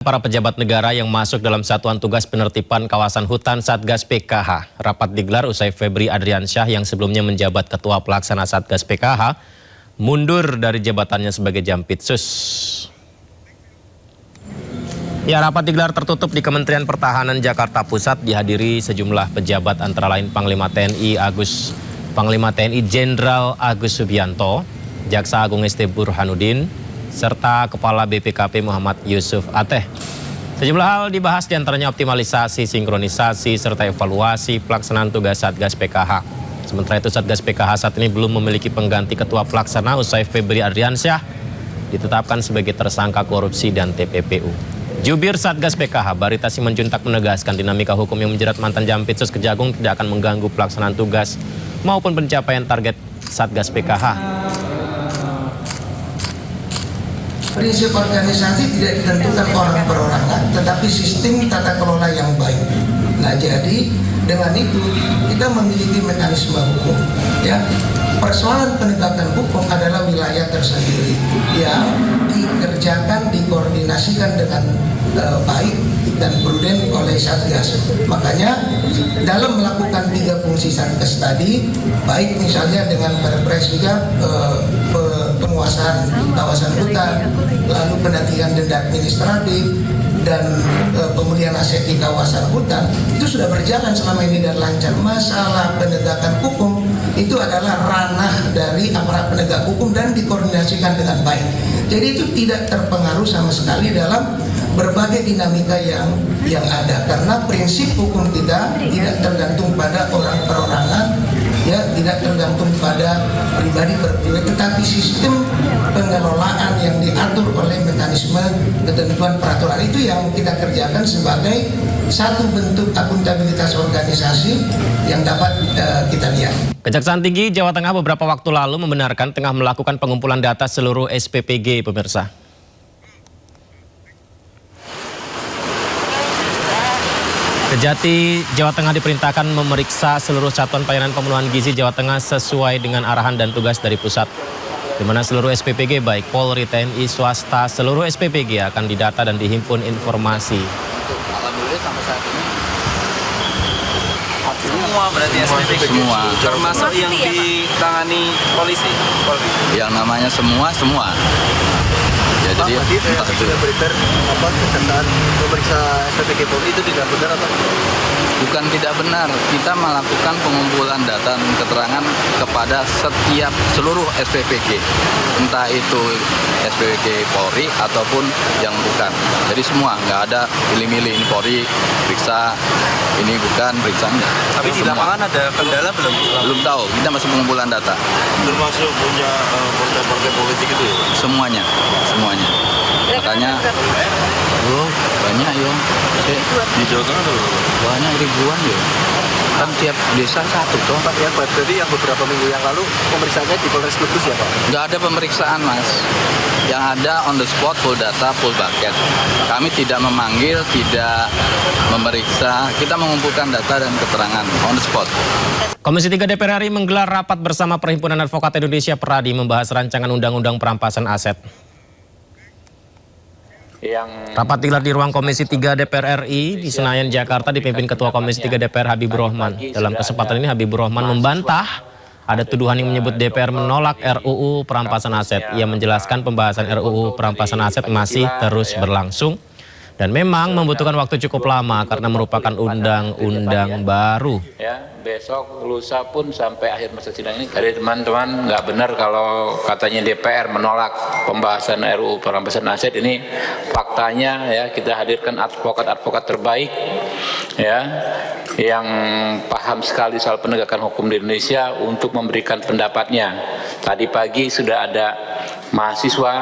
Para pejabat negara yang masuk dalam Satuan Tugas Penertiban Kawasan Hutan Satgas PKH. Rapat digelar usai Febri Adriansyah yang sebelumnya menjabat Ketua Pelaksana Satgas PKH mundur dari jabatannya sebagai Jampitsus. Ya, rapat digelar tertutup di Kementerian Pertahanan Jakarta Pusat, dihadiri sejumlah pejabat antara lain Panglima TNI Jenderal Agus Subianto, Jaksa Agung ST Burhanuddin, serta Kepala BPKP Muhammad Yusuf Ateh. Sejumlah hal dibahas, diantaranya optimalisasi, sinkronisasi, serta evaluasi pelaksanaan tugas Satgas PKH. Sementara itu Satgas PKH saat ini belum memiliki pengganti ketua pelaksana usai Febri Adriansyah ditetapkan sebagai tersangka korupsi dan TPPU. Jubir Satgas PKH Barita Simanjuntak menegaskan dinamika hukum yang menjerat mantan Jampitsus Kejagung tidak akan mengganggu pelaksanaan tugas maupun pencapaian target Satgas PKH. Prinsip organisasi tidak ditentukan orang perorangan, tetapi sistem tata kelola yang baik. Nah, jadi dengan itu kita memiliki mekanisme hukum. Ya, persoalan penegakan hukum adalah wilayah tersendiri yang dikerjakan, dikoordinasikan dengan baik dan prudent oleh Satgas. Makanya dalam melakukan 3 fungsi Satgas tadi, baik misalnya dengan Perpres juga penguasaan kawasan hutan, lalu pendataan denda administratif, dan pemulihan aset di kawasan hutan, itu sudah berjalan selama ini dan lancar. Masalah penegakan hukum itu adalah ranah dari aparat penegak hukum dan dikoordinasikan dengan baik. Jadi itu tidak terpengaruh sama sekali dalam berbagai dinamika yang ada, karena prinsip hukum kita tidak tergantung pada orang perorangan, ya, tidak tergantung pada pribadi tetapi sistem pengelolaan yang diatur oleh mekanisme ketentuan peraturan itu yang kita kerjakan sebagai satu bentuk akuntabilitas organisasi yang dapat kita lihat. Kejaksaan Tinggi Jawa Tengah beberapa waktu lalu membenarkan tengah melakukan pengumpulan data seluruh SPPG, pemirsa. Kejati Jawa Tengah diperintahkan memeriksa seluruh satuan pelayanan pemenuhan gizi Jawa Tengah sesuai dengan arahan dan tugas dari pusat, di mana seluruh SPPG baik Polri, TNI, swasta, seluruh SPPG akan didata dan dihimpun informasi. Alhamdulillah sampai saat ini semua berarti SPPG semua, termasuk yang ditangani polisi. Yang namanya semua. Ya, jadi entah itu sudah beredar kejaksaan memeriksa SPPG Polri itu tidak benar atau bukan tidak benar. Kita melakukan pengumpulan data dan keterangan kepada seluruh SPPG, entah itu SPPG Polri ataupun yang bukan. Jadi semua, nggak ada milih-milih ini Polri periksa, ini bukan periksa enggak. Tapi di lapangan ada kendala belum? Belum tahu. Kita masih pengumpulan data. Termasuk punya partai-partai politik itu ya? Semuanya. Makanya banyak ya. Di Jawa Tengah tuh banyak ribuan ya. Kan tiap desa satu toh. Pak, ya, berarti yang beberapa minggu yang lalu pemeriksaannya di Polres Kudus ya Pak? Nggak ada pemeriksaan Mas. Yang ada on the spot, full data, full bucket. Kami tidak memanggil, tidak memeriksa. Kita mengumpulkan data dan keterangan on the spot. Komisi 3 DPR RI menggelar rapat bersama Perhimpunan Advokat Indonesia Peradi membahas rancangan undang-undang perampasan aset. Rapat digelar di ruang Komisi 3 DPR RI di Senayan, Jakarta, dipimpin Ketua Komisi 3 DPR Habibur Rahman. Dalam kesempatan ini Habibur Rahman membantah ada tuduhan yang menyebut DPR menolak RUU perampasan aset. Ia menjelaskan pembahasan RUU perampasan aset masih terus berlangsung dan memang membutuhkan waktu cukup lama karena merupakan undang-undang baru. Ya, besok lusa pun sampai akhir masa sidang ini. Jadi teman-teman nggak benar kalau katanya DPR menolak pembahasan RUU perampasan aset. Ini faktanya ya, kita hadirkan advokat-advokat terbaik ya yang paham sekali soal penegakan hukum di Indonesia untuk memberikan pendapatnya. Tadi pagi sudah ada mahasiswa,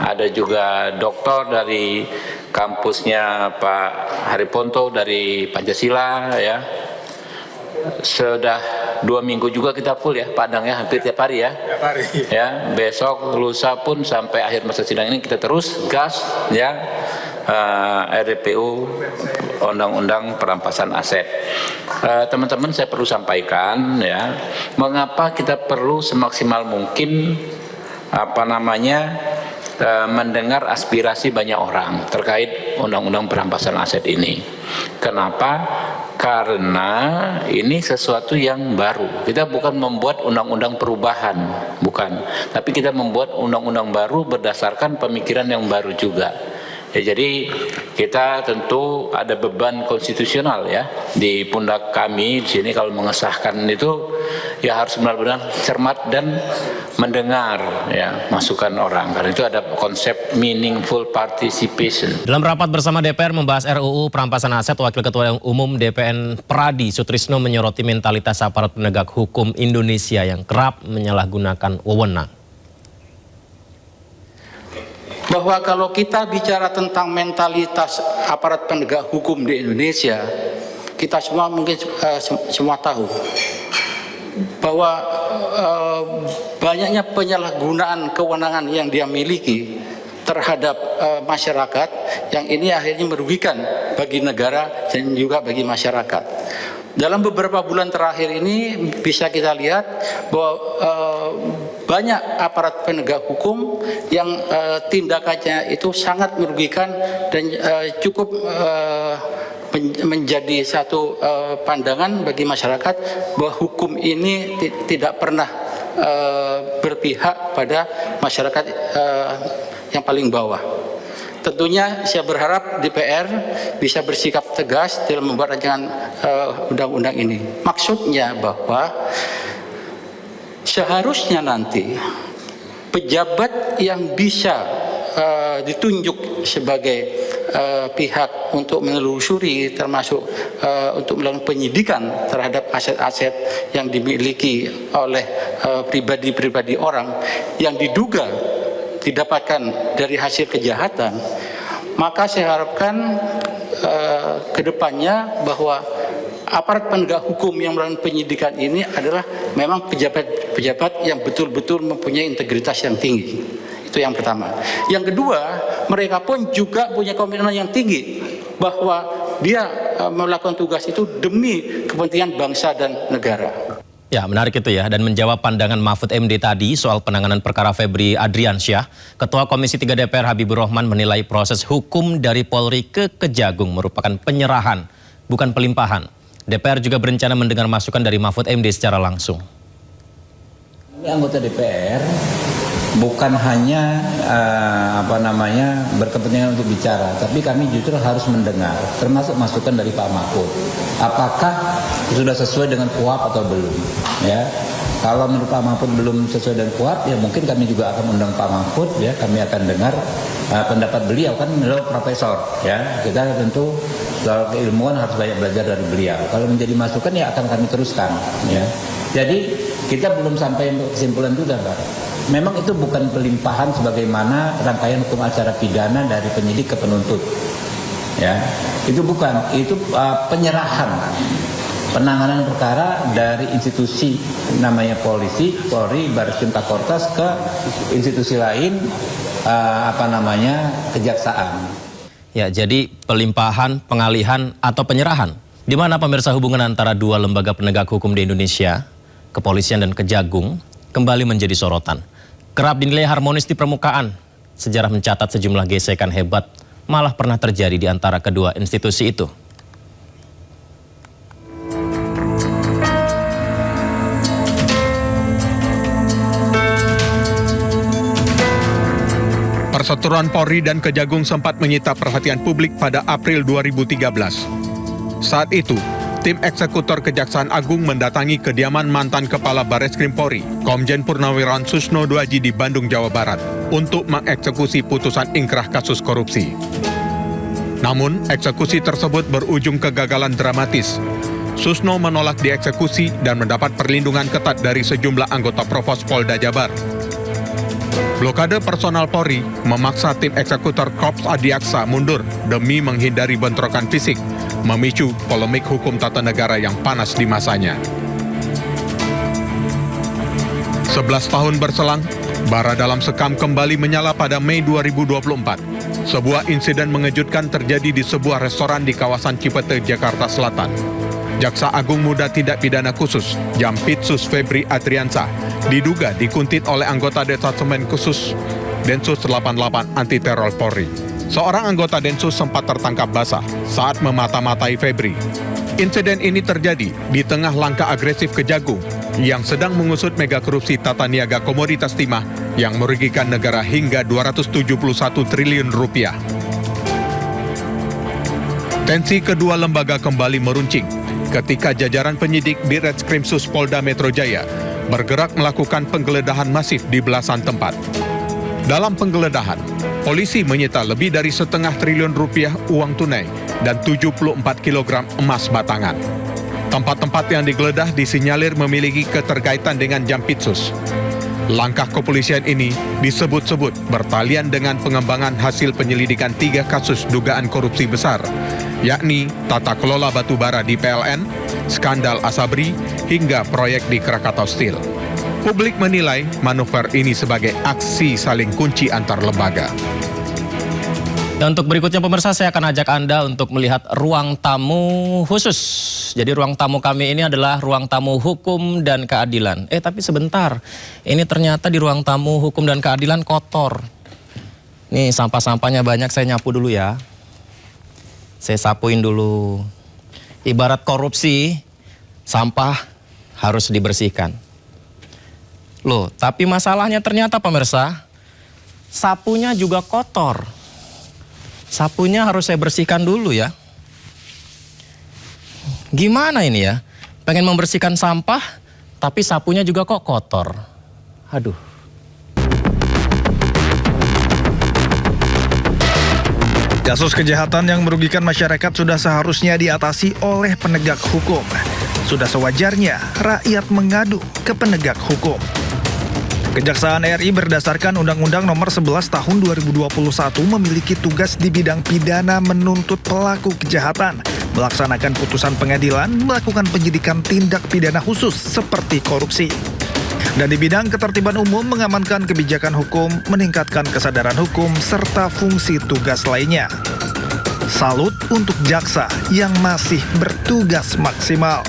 ada juga doktor dari kampusnya Pak Hariponto dari Pancasila ya. Sudah 2 minggu juga kita full ya Padang ya, hampir tiap hari ya. Ya, besok lusa pun sampai akhir masa sidang ini kita terus gas ya. RPU Undang-Undang Perampasan Aset. Teman-teman, saya perlu sampaikan ya, mengapa kita perlu semaksimal mungkin mendengar aspirasi banyak orang terkait undang-undang perampasan aset ini. Kenapa? Karena ini sesuatu yang baru. Kita bukan membuat undang-undang perubahan, bukan. Tapi kita membuat undang-undang baru berdasarkan pemikiran yang baru juga. Ya, jadi kita tentu ada beban konstitusional ya di pundak kami di sini kalau mengesahkan itu ya harus benar-benar cermat dan mendengar ya masukan orang. Karena itu ada konsep meaningful participation. Dalam rapat bersama DPR membahas RUU perampasan aset, Wakil Ketua Umum DPN Pradi Sutrisno menyoroti mentalitas aparat penegak hukum Indonesia yang kerap menyalahgunakan wewenang. Bahwa kalau kita bicara tentang mentalitas aparat penegak hukum di Indonesia, kita semua mungkin semua tahu bahwa banyaknya penyalahgunaan kewenangan yang dia miliki terhadap masyarakat, yang ini akhirnya merugikan bagi negara dan juga bagi masyarakat. Dalam beberapa bulan terakhir ini bisa kita lihat bahwa banyak aparat penegak hukum yang tindakannya itu sangat merugikan dan cukup menjadi satu pandangan bagi masyarakat bahwa hukum ini tidak pernah berpihak pada masyarakat yang paling bawah. Tentunya saya berharap DPR bisa bersikap tegas dalam membuat rancangan undang-undang ini. Maksudnya bahwa seharusnya nanti pejabat yang bisa ditunjuk sebagai pihak untuk menelusuri, termasuk untuk melakukan penyidikan terhadap aset-aset yang dimiliki oleh pribadi-pribadi orang yang diduga didapatkan dari hasil kejahatan, maka saya harapkan ke depannya bahwa aparat penegak hukum yang melakukan penyidikan ini adalah memang pejabat-pejabat yang betul-betul mempunyai integritas yang tinggi. Itu yang pertama. Yang kedua, mereka pun juga punya komitmen yang tinggi bahwa dia melakukan tugas itu demi kepentingan bangsa dan negara. Ya, menarik itu ya. Dan menjawab pandangan Mahfud MD tadi soal penanganan perkara Febri Adriansyah, Ketua Komisi 3 DPR Habibur Rahman menilai proses hukum dari Polri ke Kejagung merupakan penyerahan, bukan pelimpahan. DPR juga berencana mendengar masukan dari Mahfud MD secara langsung. Ini anggota DPR bukan hanya berkepentingan untuk bicara, tapi kami justru harus mendengar, termasuk masukan dari Pak Mahfud. Apakah sudah sesuai dengan KUHP atau belum? Ya, kalau menurut Pak Mahfud belum sesuai dengan KUHP, ya mungkin kami juga akan undang Pak Mahfud. Ya, kami akan dengar pendapat beliau, kan beliau profesor. Ya, kita tentu soal keilmuan harus banyak belajar dari beliau. Kalau menjadi masukan ya akan kami teruskan. Ya, jadi kita belum sampai kesimpulan juga, Pak. Memang itu bukan pelimpahan sebagaimana rangkaian hukum acara pidana dari penyidik ke penuntut. Ya, itu bukan, itu penyerahan penanganan perkara dari institusi namanya polisi, Polri, Barreskrim Korps ke institusi lain kejaksaan. Ya, jadi pelimpahan, pengalihan atau penyerahan. Di mana pemirsa hubungan antara dua lembaga penegak hukum di Indonesia, Kepolisian dan Kejagung, kembali menjadi sorotan. Kerap dinilai harmonis di permukaan, sejarah mencatat sejumlah gesekan hebat malah pernah terjadi di antara kedua institusi itu. Perseteruan Polri dan Kejagung sempat menyita perhatian publik pada April 2013. Saat itu, tim eksekutor Kejaksaan Agung mendatangi kediaman mantan Kepala Barreskrim Polri, Komjen Purnawirawan Susno Duaji di Bandung, Jawa Barat, untuk mengeksekusi putusan ingkrah kasus korupsi. Namun, eksekusi tersebut berujung kegagalan dramatis. Susno menolak dieksekusi dan mendapat perlindungan ketat dari sejumlah anggota Provos Polda Jabar. Blokade personal Polri memaksa tim eksekutor Korps Adiaksa mundur demi menghindari bentrokan fisik, memicu polemik hukum tata negara yang panas di masanya. 11 tahun berselang, bara dalam sekam kembali menyala pada Mei 2024. Sebuah insiden mengejutkan terjadi di sebuah restoran di kawasan Cipete, Jakarta Selatan. Jaksa Agung Muda Tindak Pidana Khusus, Jampitsus Febri Adriansyah, diduga dikuntit oleh anggota Detasemen Khusus Densus 88 Anti Teror Polri. Seorang anggota Densus sempat tertangkap basah saat memata-matai Febri. Insiden ini terjadi di tengah langkah agresif Kejagung yang sedang mengusut mega korupsi tata niaga komoditas timah yang merugikan negara hingga 271 triliun rupiah. Tensi kedua lembaga kembali meruncing ketika jajaran penyidik di Ditreskrimsus Polda Metro Jaya bergerak melakukan penggeledahan masif di belasan tempat. Dalam penggeledahan, polisi menyita lebih dari 0,5 triliun rupiah uang tunai dan 74 kg emas batangan. Tempat-tempat yang digeledah disinyalir memiliki keterkaitan dengan Jampitsus. Langkah kepolisian ini disebut-sebut bertalian dengan pengembangan hasil penyelidikan 3 kasus dugaan korupsi besar, yakni tata kelola batubara di PLN, skandal Asabri, hingga proyek di Krakatau Steel. Publik menilai manuver ini sebagai aksi saling kunci antar lembaga. Dan untuk berikutnya pemirsa, saya akan ajak Anda untuk melihat ruang tamu khusus. Jadi ruang tamu kami ini adalah ruang tamu hukum dan keadilan. Tapi sebentar, ini ternyata di ruang tamu hukum dan keadilan kotor. Nih sampah-sampahnya banyak, saya nyapu dulu ya. Saya sapuin dulu. Ibarat korupsi, sampah harus dibersihkan. Loh, tapi masalahnya ternyata pemirsa, sapunya juga kotor. Sapunya harus saya bersihkan dulu ya. Gimana ini ya? Pengen membersihkan sampah, tapi sapunya juga kok kotor. Aduh. Kasus kejahatan yang merugikan masyarakat sudah seharusnya diatasi oleh penegak hukum. Sudah sewajarnya rakyat mengadu ke penegak hukum. Kejaksaan RI berdasarkan Undang-Undang Nomor 11 Tahun 2021 memiliki tugas di bidang pidana menuntut pelaku kejahatan, melaksanakan putusan pengadilan, melakukan penyidikan tindak pidana khusus seperti korupsi. Dan di bidang ketertiban umum mengamankan kebijakan hukum, meningkatkan kesadaran hukum, serta fungsi tugas lainnya. Salut untuk jaksa yang masih bertugas maksimal.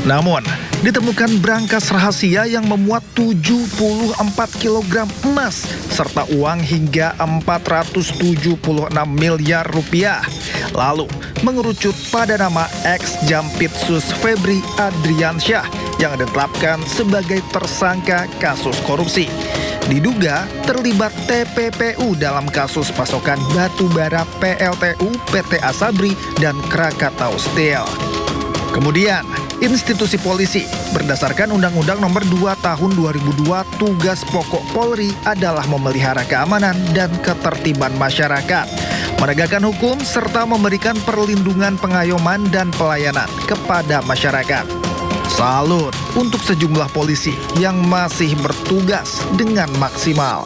Namun, ditemukan brankas rahasia yang memuat 74 kg emas serta uang hingga 476 miliar rupiah. Lalu, mengerucut pada nama ex-Jampitsus Febri Adriansyah yang ditetapkan sebagai tersangka kasus korupsi. Diduga terlibat TPPU dalam kasus pasokan batu bara PLTU, PT Asabri, dan Krakatau Steel. Kemudian, institusi polisi berdasarkan Undang-Undang Nomor 2 Tahun 2002 tugas pokok Polri adalah memelihara keamanan dan ketertiban masyarakat, menegakkan hukum serta memberikan perlindungan, pengayoman dan pelayanan kepada masyarakat. Salut untuk sejumlah polisi yang masih bertugas dengan maksimal.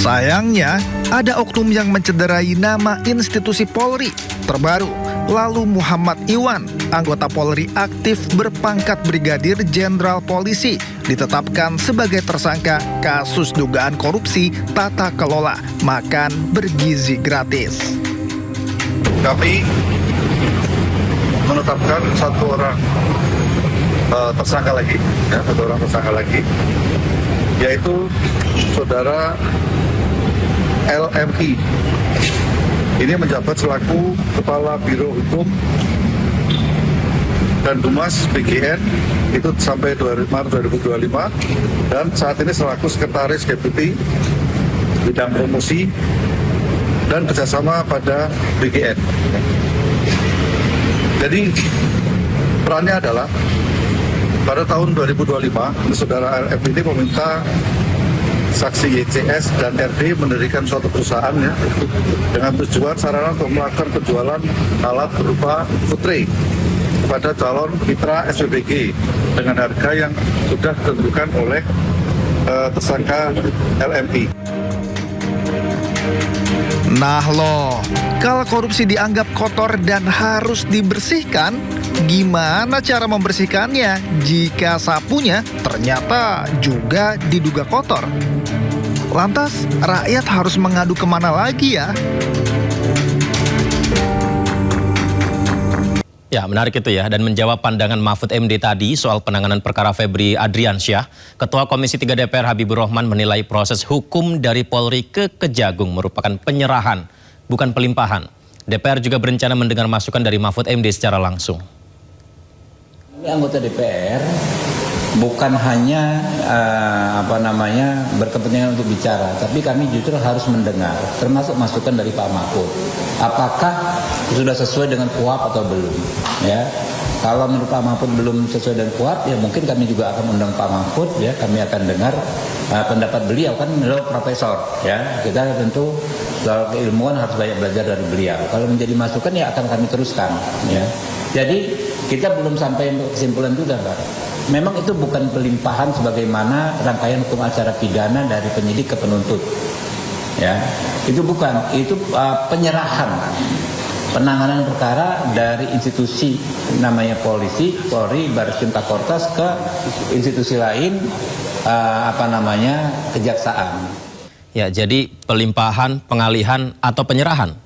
Sayangnya, ada oknum yang mencederai nama institusi Polri. Terbaru, lalu Muhammad Iwan, anggota Polri aktif berpangkat Brigadir Jenderal Polisi, ditetapkan sebagai tersangka kasus dugaan korupsi tata kelola makan bergizi gratis. Kami menetapkan satu orang tersangka lagi, yaitu saudara LMI. Ini menjabat selaku Kepala Biro Hukum dan Humas BGN itu sampai Maret 2025, dan saat ini selaku Sekretaris Deputi Bidang Promosi dan Kerjasama pada BGN. Jadi perannya adalah pada tahun 2025 saudara LF ini meminta saksi YCS dan RD mendirikan suatu perusahaan ya, dengan tujuan sarana untuk melakukan penjualan alat berupa food tray kepada calon mitra SPBG dengan harga yang sudah ditentukan oleh tersangka LMI. Nah loh, kalau korupsi dianggap kotor dan harus dibersihkan, gimana cara membersihkannya jika sapunya ternyata juga diduga kotor? Lantas, rakyat harus mengadu kemana lagi ya? Ya, menarik itu ya. Dan menjawab pandangan Mahfud MD tadi soal penanganan perkara Febri Adriansyah, Ketua Komisi 3 DPR Habibur Rahman menilai proses hukum dari Polri ke Kejagung merupakan penyerahan, bukan pelimpahan. DPR juga berencana mendengar masukan dari Mahfud MD secara langsung. Anggota DPR bukan hanya berkepentingan untuk bicara, tapi kami justru harus mendengar, termasuk masukan dari Pak Mahfud. Apakah sudah sesuai dengan KUHP atau belum? Ya, kalau menurut Pak Mahfud belum sesuai dengan KUHP, ya mungkin kami juga akan undang Pak Mahfud. Ya, kami akan dengar pendapat beliau, kan beliau profesor. Ya, kita tentu soal keilmuan harus banyak belajar dari beliau. Kalau menjadi masukan ya akan kami teruskan. Ya, jadi kita belum sampai untuk kesimpulan juga, Pak. Memang itu bukan pelimpahan sebagaimana rangkaian hukum acara pidana dari penyidik ke penuntut. Ya, itu bukan, itu penyerahan penanganan perkara dari institusi namanya polisi, Polri, Bareskrim Kortas ke institusi lain kejaksaan. Ya, jadi pelimpahan, pengalihan atau penyerahan